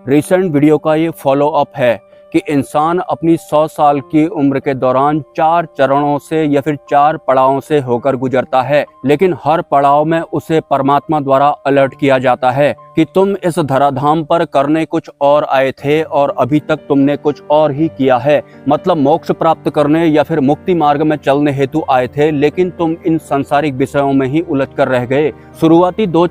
Recent video का ये follow up है कि इंसान अपनी 100 साल की उम्र के दौरान 4 चरणों से या फिर 4 पड़ावों से होकर गुजरता है, लेकिन हर पड़ाव में उसे परमात्मा द्वारा अलर्ट किया जाता है कि तुम इस धराधाम पर करने कुछ और आए थे और अभी तक तुमने कुछ और ही किया है। मतलब मोक्ष प्राप्त करने या फिर मुक्ति मार्ग में चलने हेतु आए थे, लेकिन तुम इन सांसारिक विषयों में ही उलझ कर रह गए। शुरुआती 2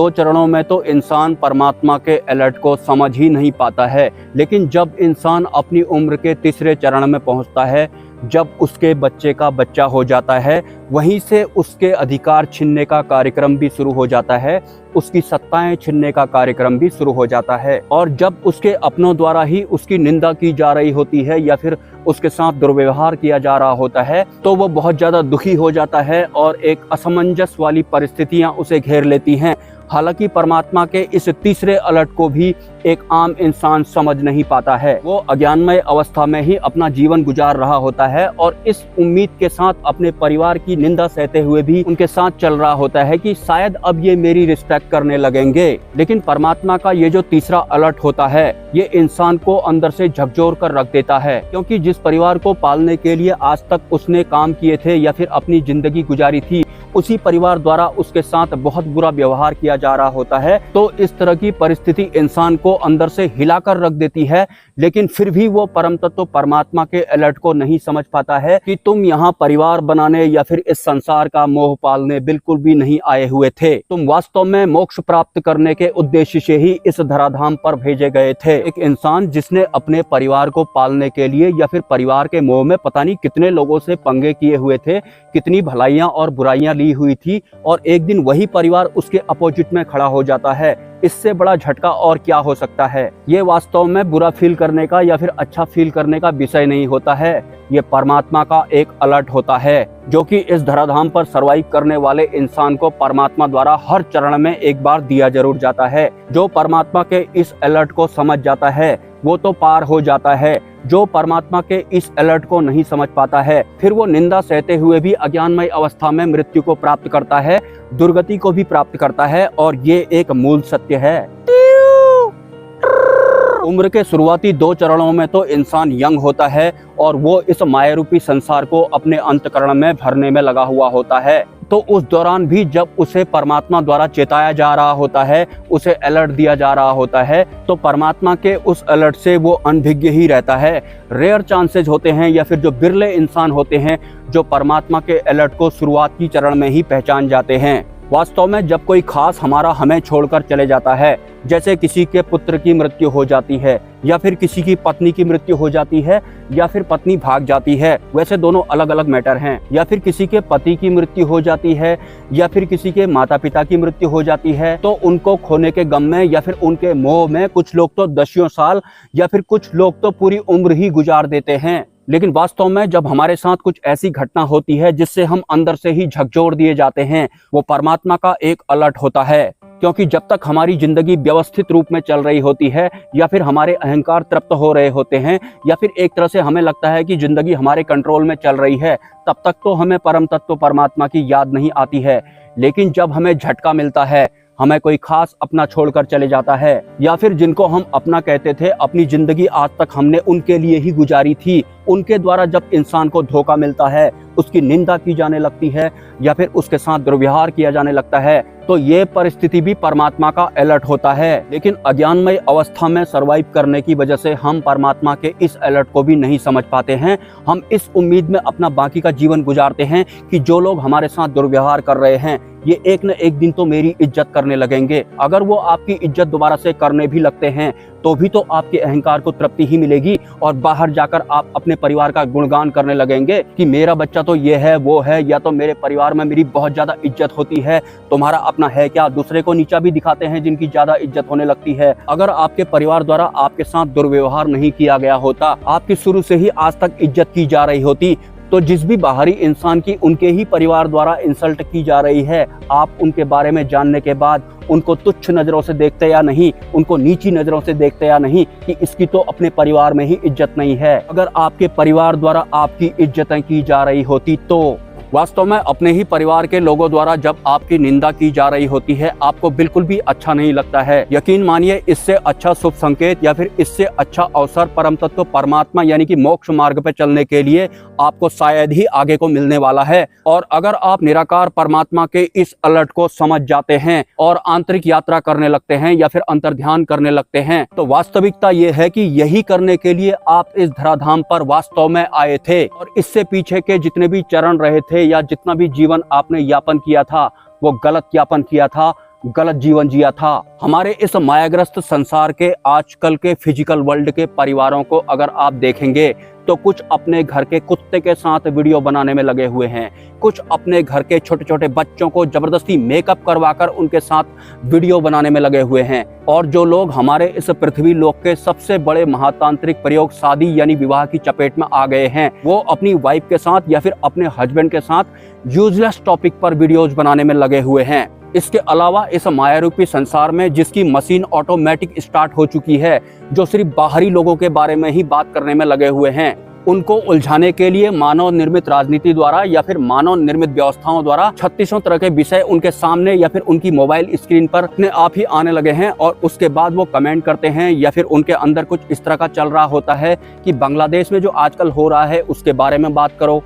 चरणों में तो इंसान परमात्मा के अलर्ट को समझ ही नहीं पाता है, लेकिन जब इंसान अपनी उम्र के तीसरे चरण में पहुंचता है, जब उसके बच्चे का बच्चा हो जाता है, वहीं से उसके अधिकार छीनने का कार्यक्रम भी शुरू हो जाता है, उसकी सत्ताएं छीनने का कार्यक्रम भी शुरू हो जाता है। और जब उसके अपनों द्वारा ही उसकी निंदा की जा रही होती है या फिर उसके साथ दुर्व्यवहार किया जा रहा होता है, तो वो बहुत ज़्यादा दुखी हो जाता है और एक असमंजस वाली परिस्थितियां उसे घेर लेती हैं। हालांकि परमात्मा के इस तीसरे अलर्ट को भी एक आम इंसान समझ नहीं पाता है। वो अज्ञानमय अवस्था में ही अपना जीवन गुजार रहा होता है और इस उम्मीद के साथ अपने परिवार की निंदा सहते हुए भी उनके साथ चल रहा होता है कि शायद अब ये मेरी रिस्पेक्ट करने लगेंगे। लेकिन परमात्मा का ये जो तीसरा अलर्ट होता है, ये इंसान को अंदर से झकझोर कर रख देता है, क्योंकि जिस परिवार को पालने के लिए आज तक उसने काम किए थे या फिर अपनी जिंदगी गुजारी थी, उसी परिवार द्वारा उसके साथ बहुत बुरा व्यवहार किया जा रहा होता है। तो इस तरह की परिस्थिति इंसान को अंदर से हिलाकर रख देती है, लेकिन फिर भी वो परम तत्व परमात्मा के अलर्ट को नहीं समझ पाता है कि तुम यहाँ परिवार बनाने या फिर इस संसार का मोह पालने बिल्कुल भी नहीं आए हुए थे। तुम वास्तव में मोक्ष प्राप्त करने के उद्देश्य से ही इस धराधाम पर भेजे गए थे। एक इंसान जिसने अपने परिवार को पालने के लिए या फिर परिवार के मोह में पता नहीं कितने लोगों से पंगे किए हुए थे, कितनी भलाइयां और बुराइयां ली हुई थी, और एक दिन वही परिवार उसके अपोजिट में खड़ा हो जाता है। इससे बड़ा झटका और क्या हो सकता है। ये वास्तव में बुरा फील करने का या फिर अच्छा फील करने का विषय नहीं होता है। ये परमात्मा का एक अलर्ट होता है, जो कि इस धराधाम पर सर्वाइव करने वाले इंसान को परमात्मा द्वारा हर चरण में एक बार दिया जरूर जाता है। जो परमात्मा के इस अलर्ट को समझ जाता है वो तो पार हो जाता है। जो परमात्मा के इस अलर्ट को नहीं समझ पाता है, फिर वो निंदा सहते हुए भी अज्ञानमय अवस्था में मृत्यु को प्राप्त करता है, दुर्गति को भी प्राप्त करता है। और ये एक मूल सत्य है। उम्र के शुरुआती 2 चरणों में तो इंसान यंग होता है और वो इस मायारूपी संसार को अपने अंतःकरण में भरने में लगा हुआ होता है। तो उस दौरान भी जब उसे परमात्मा द्वारा चेताया जा रहा होता है, उसे अलर्ट दिया जा रहा होता है, तो परमात्मा के उस अलर्ट से वो अनभिज्ञ ही रहता है। रेयर चांसेस होते हैं या फिर जो बिरले इंसान होते हैं जो परमात्मा के अलर्ट को शुरुआती चरण में ही पहचान जाते हैं। वास्तव में जब कोई खास हमारा हमें छोड़कर चले जाता है, जैसे किसी के पुत्र की मृत्यु हो जाती है या फिर किसी की पत्नी की मृत्यु हो जाती है या फिर पत्नी भाग जाती है, वैसे दोनों अलग अलग मैटर हैं, या फिर किसी के पति की मृत्यु हो जाती है या फिर किसी के माता पिता की मृत्यु हो जाती है, तो उनको खोने के गम में या फिर उनके मोह में कुछ लोग तो दसियों साल या फिर कुछ लोग तो पूरी उम्र ही गुजार देते हैं। लेकिन वास्तव में जब हमारे साथ कुछ ऐसी घटना होती है जिससे हम अंदर से ही झकझोर दिए जाते हैं, वो परमात्मा का एक अलर्ट होता है। क्योंकि जब तक हमारी जिंदगी व्यवस्थित रूप में चल रही होती है या फिर हमारे अहंकार तृप्त हो रहे होते हैं या फिर एक तरह से हमें लगता है कि जिंदगी हमारे कंट्रोल में चल रही है, तब तक तो हमें परम तत्व परमात्मा की याद नहीं आती है। लेकिन जब हमें झटका मिलता है, हमें कोई खास अपना छोड़कर चले जाता है या फिर जिनको हम अपना कहते थे, अपनी जिंदगी आज तक हमने उनके लिए ही गुजारी थी, उनके द्वारा जब इंसान को धोखा मिलता है, उसकी निंदा की जाने लगती है या फिर उसके साथ दुर्व्यवहार किया जाने लगता है, तो ये परिस्थिति भी परमात्मा का अलर्ट होता है। लेकिन अज्ञानमय अवस्था में सर्वाइव करने की वजह से हम परमात्मा के इस अलर्ट को भी नहीं समझ पाते हैं। हम इस उम्मीद में अपना बाकी का जीवन गुजारते हैं कि जो लोग हमारे साथ दुर्व्यवहार कर रहे हैं, ये एक न एक दिन तो मेरी इज्जत करने लगेंगे। अगर वो आपकी इज्जत दोबारा से करने भी लगते हैं, तो भी तो आपके अहंकार को तृप्ति ही मिलेगी और बाहर जाकर आप अपने परिवार का गुणगान करने लगेंगे कि मेरा बच्चा तो ये है वो है, या तो मेरे परिवार में मेरी बहुत ज्यादा इज्जत होती है। तुम्हारा अपना है क्या? दूसरे को नीचा भी दिखाते हैं जिनकी ज्यादा इज्जत होने लगती है। अगर आपके परिवार द्वारा आपके साथ दुर्व्यवहार नहीं किया गया होता, आपकी शुरू से ही आज तक इज्जत की जा रही होती, तो जिस भी बाहरी इंसान की उनके ही परिवार द्वारा इंसल्ट की जा रही है, आप उनके बारे में जानने के बाद उनको तुच्छ नजरों से देखते या नहीं, उनको नीची नजरों से देखते या नहीं कि इसकी तो अपने परिवार में ही इज्जत नहीं है। अगर आपके परिवार द्वारा आपकी इज्जतें की जा रही होती तो वास्तव में अपने ही परिवार के लोगों द्वारा जब आपकी निंदा की जा रही होती है, आपको बिल्कुल भी अच्छा नहीं लगता है। यकीन मानिए, इससे अच्छा शुभ संकेत या फिर इससे अच्छा अवसर परम तत्व परमात्मा यानी कि मोक्ष मार्ग पे चलने के लिए आपको शायद ही आगे को मिलने वाला है। और अगर आप निराकार परमात्मा के इस अलर्ट को समझ जाते हैं और आंतरिक यात्रा करने लगते हैं या फिर अंतर्ध्यान करने लगते हैं, तो वास्तविकता ये है कि यही करने के लिए आप इस धराधाम पर वास्तव में आए थे। और इससे पीछे के जितने भी चरण रहे थे या जितना भी जीवन आपने यापन किया था, वो गलत यापन किया था, गलत जीवन जिया था। हमारे इस मायाग्रस्त संसार के आजकल के फिजिकल वर्ल्ड के परिवारों को अगर आप देखेंगे तो कुछ अपने घर के कुत्ते के साथ वीडियो बनाने में लगे हुए हैं, कुछ अपने घर के छोटे छोटे बच्चों को जबरदस्ती मेकअप करवाकर उनके साथ वीडियो बनाने में लगे हुए हैं। और जो लोग हमारे इस पृथ्वी लोक के सबसे बड़े महातांत्रिक प्रयोग शादी यानी विवाह की चपेट में आ गए हैं, वो अपनी वाइफ के साथ या फिर अपने हस्बैंड के साथ यूजलेस टॉपिक पर वीडियोज बनाने में लगे हुए हैं। इसके अलावा इस माया रूपी संसार में जिसकी मशीन ऑटोमेटिक स्टार्ट हो चुकी है, जो सिर्फ बाहरी लोगों के बारे में ही बात करने में लगे हुए हैं, उनको उलझाने के लिए मानव निर्मित राजनीति द्वारा या फिर मानव निर्मित व्यवस्थाओं द्वारा 36 तरह के विषय उनके सामने या फिर उनकी मोबाइल स्क्रीन पर अपने आप ही आने लगे हैं। और उसके बाद वो कमेंट करते हैं या फिर उनके अंदर कुछ इस तरह का चल रहा होता है कि बांग्लादेश में जो आजकल हो रहा है उसके बारे में बात करो,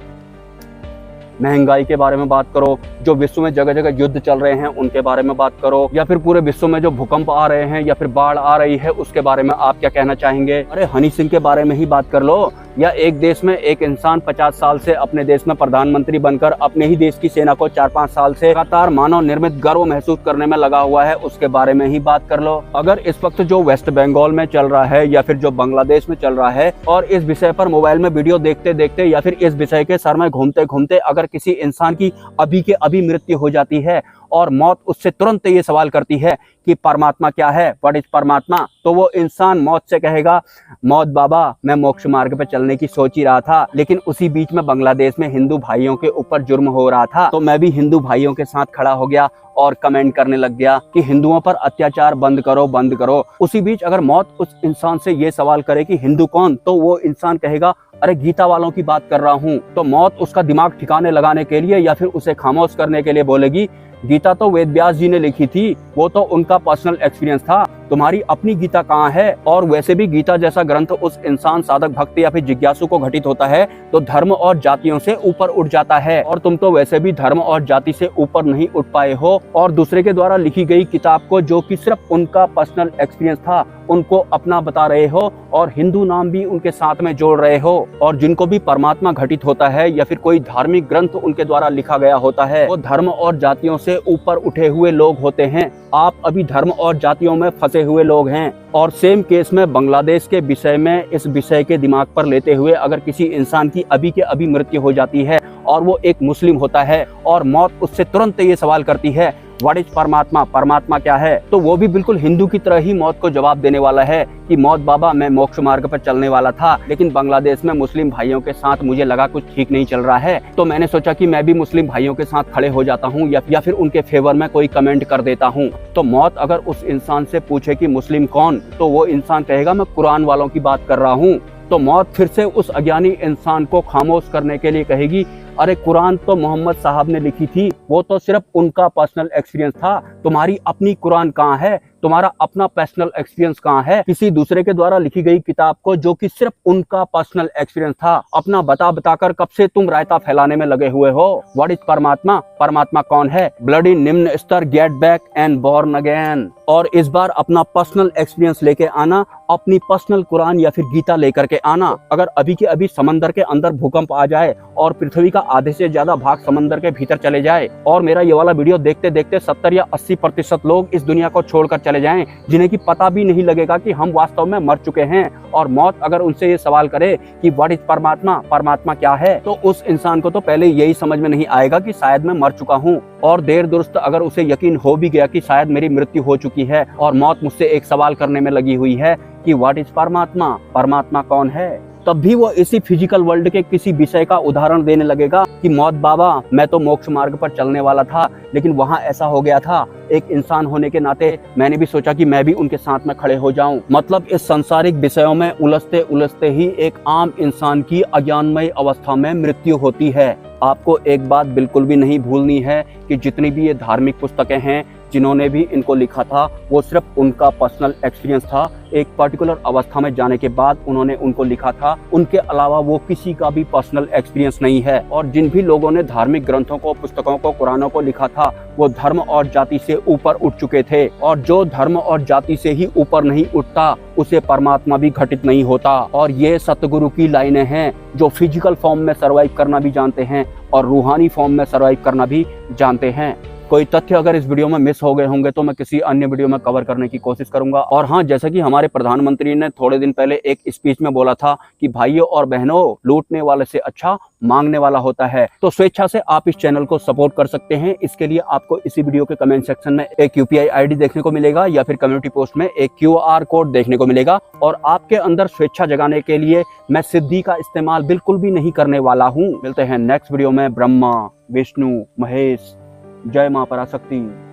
महंगाई के बारे में बात करो, जो विश्व में जगह जगह युद्ध चल रहे हैं उनके बारे में बात करो, या फिर पूरे विश्व में जो भूकंप आ रहे हैं या फिर बाढ़ आ रही है उसके बारे में आप क्या कहना चाहेंगे। अरे हनी सिंह के बारे में ही बात कर लो। या एक देश में एक इंसान 50 साल से अपने देश में प्रधानमंत्री बनकर अपने ही देश की सेना को 4-5 साल से लगातार मानव निर्मित गर्व महसूस करने में लगा हुआ है, उसके बारे में ही बात कर लो। अगर इस वक्त जो वेस्ट बंगाल में चल रहा है या फिर जो बांग्लादेश में चल रहा है और इस विषय पर मोबाइल में वीडियो देखते देखते या फिर इस विषय के सर में घूमते घूमते अगर किसी इंसान की अभी के अभी मृत्यु हो जाती है और मौत उससे तुरंत ये सवाल करती है कि परमात्मा क्या है, व्हाट इज परमात्मा, तो वो इंसान मौत से कहेगा, मौत बाबा मैं मोक्ष मार्ग पे चलने की सोच ही रहा था, लेकिन उसी बीच में बांग्लादेश में हिंदू भाइयों के ऊपर जुर्म हो रहा था तो मैं भी हिंदू भाइयों के साथ खड़ा हो गया और कमेंट करने लग गया कि हिंदुओं पर अत्याचार बंद करो बंद करो। उसी बीच अगर मौत उस इंसान से ये सवाल करे कि हिंदू कौन, तो वो इंसान कहेगा अरे गीता वालों की बात कर रहा हूँ। तो मौत उसका दिमाग ठिकाने लगाने के लिए या फिर उसे खामोश करने के लिए बोलेगी गीता तो वेद व्यास जी ने लिखी थी, वो तो उनका पर्सनल एक्सपीरियंस था, तुम्हारी अपनी गीता कहाँ है। और वैसे भी गीता जैसा ग्रंथ उस इंसान साधक भक्त या फिर जिज्ञासु को घटित होता है तो धर्म और जातियों से ऊपर उठ जाता है। और तुम तो वैसे भी धर्म और जाति से ऊपर नहीं उठ पाए हो और दूसरे के द्वारा लिखी गई किताब को जो कि सिर्फ उनका पर्सनल एक्सपीरियंस था उनको अपना बता रहे हो और हिंदू नाम भी उनके साथ में जोड़ रहे हो। और जिनको भी परमात्मा घटित होता है या फिर कोई धार्मिक ग्रंथ उनके द्वारा लिखा गया होता है वो धर्म और जातियों से ऊपर उठे हुए लोग होते हैं। आप अभी धर्म और जातियों में फंसे हुए लोग हैं। और सेम केस में बांग्लादेश के विषय में इस विषय के दिमाग पर लेते हुए अगर किसी इंसान की अभी के अभी मृत्यु हो जाती है और वो एक मुस्लिम होता है और मौत उससे तुरंत ये सवाल करती है व्हाट इज परमात्मा, परमात्मा क्या है, तो वो भी बिल्कुल हिंदू की तरह ही मौत को जवाब देने वाला है कि मौत बाबा मैं मोक्ष मार्ग पर चलने वाला था, लेकिन बांग्लादेश में मुस्लिम भाइयों के साथ मुझे लगा कुछ ठीक नहीं चल रहा है तो मैंने सोचा कि मैं भी मुस्लिम भाइयों के साथ खड़े हो जाता हूँ या फिर उनके फेवर में कोई कमेंट कर देता हूँ। तो मौत अगर उस इंसान से पूछे कि मुस्लिम कौन, तो वो इंसान कहेगा मैं कुरान वालों की बात कर रहा हूँ। तो मौत फिर से उस अज्ञानी इंसान को खामोश करने के लिए कहेगी अरे कुरान तो मोहम्मद साहब ने लिखी थी, वो तो सिर्फ उनका पर्सनल एक्सपीरियंस था, तुम्हारी अपनी कुरान कहाँ है, तुम्हारा अपना पर्सनल एक्सपीरियंस कहाँ है। किसी दूसरे के द्वारा लिखी गई किताब को जो कि सिर्फ उनका पर्सनल एक्सपीरियंस था अपना बता बताकर कब से तुम रायता फैलाने में लगे हुए हो। व्हाट इज परमात्मा, परमात्मा कौन है, ब्लडी निम्न स्तर, get back and born again. और इस बार अपना पर्सनल एक्सपीरियंस लेके आना, अपनी पर्सनल कुरान या फिर गीता लेकर के आना। अगर अभी के अभी समंदर के अंदर भूकंप आ जाए और पृथ्वी का आधे से ज्यादा भाग समंदर के भीतर चले जाए और मेरा ये वाला वीडियो देखते देखते 70 या 80% लोग इस दुनिया को छोड़कर चले जाएं, जिन्हें की पता भी नहीं लगेगा कि हम वास्तव में मर चुके हैं, और मौत अगर उनसे ये सवाल करे कि व्हाट इज परमात्मा, परमात्मा क्या है, तो उस इंसान को तो पहले यही समझ में नहीं आएगा कि शायद मैं मर चुका हूँ। और देर दुरुस्त अगर उसे यकीन हो भी गया कि शायद मेरी मृत्यु हो चुकी है और मौत मुझसे एक सवाल करने में लगी हुई है कि व्हाट इज परमात्मा, परमात्मा कौन है, तब भी वो इसी फिजिकल वर्ल्ड के किसी विषय का उदाहरण देने लगेगा कि मौत बाबा, मैं तो मोक्ष मार्ग पर चलने वाला था, लेकिन वहां ऐसा हो गया था। एक इंसान होने के नाते मैंने भी सोचा कि मैं भी उनके साथ में खड़े हो जाऊं। मतलब इस सांसारिक विषयों में उलझते उलझते ही एक आम इंसान की अज्ञानमय अवस्था में मृत्यु होती है। आपको एक बात बिल्कुल भी नहीं भूलनी है कि जितनी भी ये धार्मिक पुस्तकें हैं, जिन्होंने भी इनको लिखा था, वो सिर्फ उनका पर्सनल एक्सपीरियंस था। एक पर्टिकुलर अवस्था में जाने के बाद उन्होंने उनको लिखा था, उनके अलावा वो किसी का भी पर्सनल एक्सपीरियंस नहीं है। और जिन भी लोगों ने धार्मिक ग्रंथों को, पुस्तकों को, कुरानों को लिखा था, वो धर्म और जाति से ऊपर उठ चुके थे। और जो धर्म और जाति से ही ऊपर नहीं उठता, उसे परमात्मा भी घटित नहीं होता। और ये सतगुरु की लाइनें हैं, जो फिजिकल फॉर्म में सर्वाइव करना भी जानते हैं और रूहानी फॉर्म में सर्वाइव करना भी जानते हैं। कोई तथ्य अगर इस वीडियो में मिस हो गए होंगे तो मैं किसी अन्य वीडियो में कवर करने की कोशिश करूंगा। और हाँ, जैसा कि हमारे प्रधानमंत्री ने थोड़े दिन पहले एक स्पीच में बोला था कि भाइयों और बहनों, लूटने वाले से अच्छा मांगने वाला होता है। तो स्वेच्छा से आप इस चैनल को सपोर्ट कर सकते हैं। इसके लिए आपको इसी वीडियो के कमेंट सेक्शन में एक UPI ID देखने को मिलेगा या फिर कम्युनिटी पोस्ट में एक QR कोड देखने को मिलेगा। और आपके अंदर स्वेच्छा जगाने के लिए मैं सिद्धि का इस्तेमाल बिल्कुल भी नहीं करने वाला हूँ। मिलते हैं नेक्स्ट वीडियो में। ब्रह्मा, विष्णु, महेश, जय मां पराशक्ति।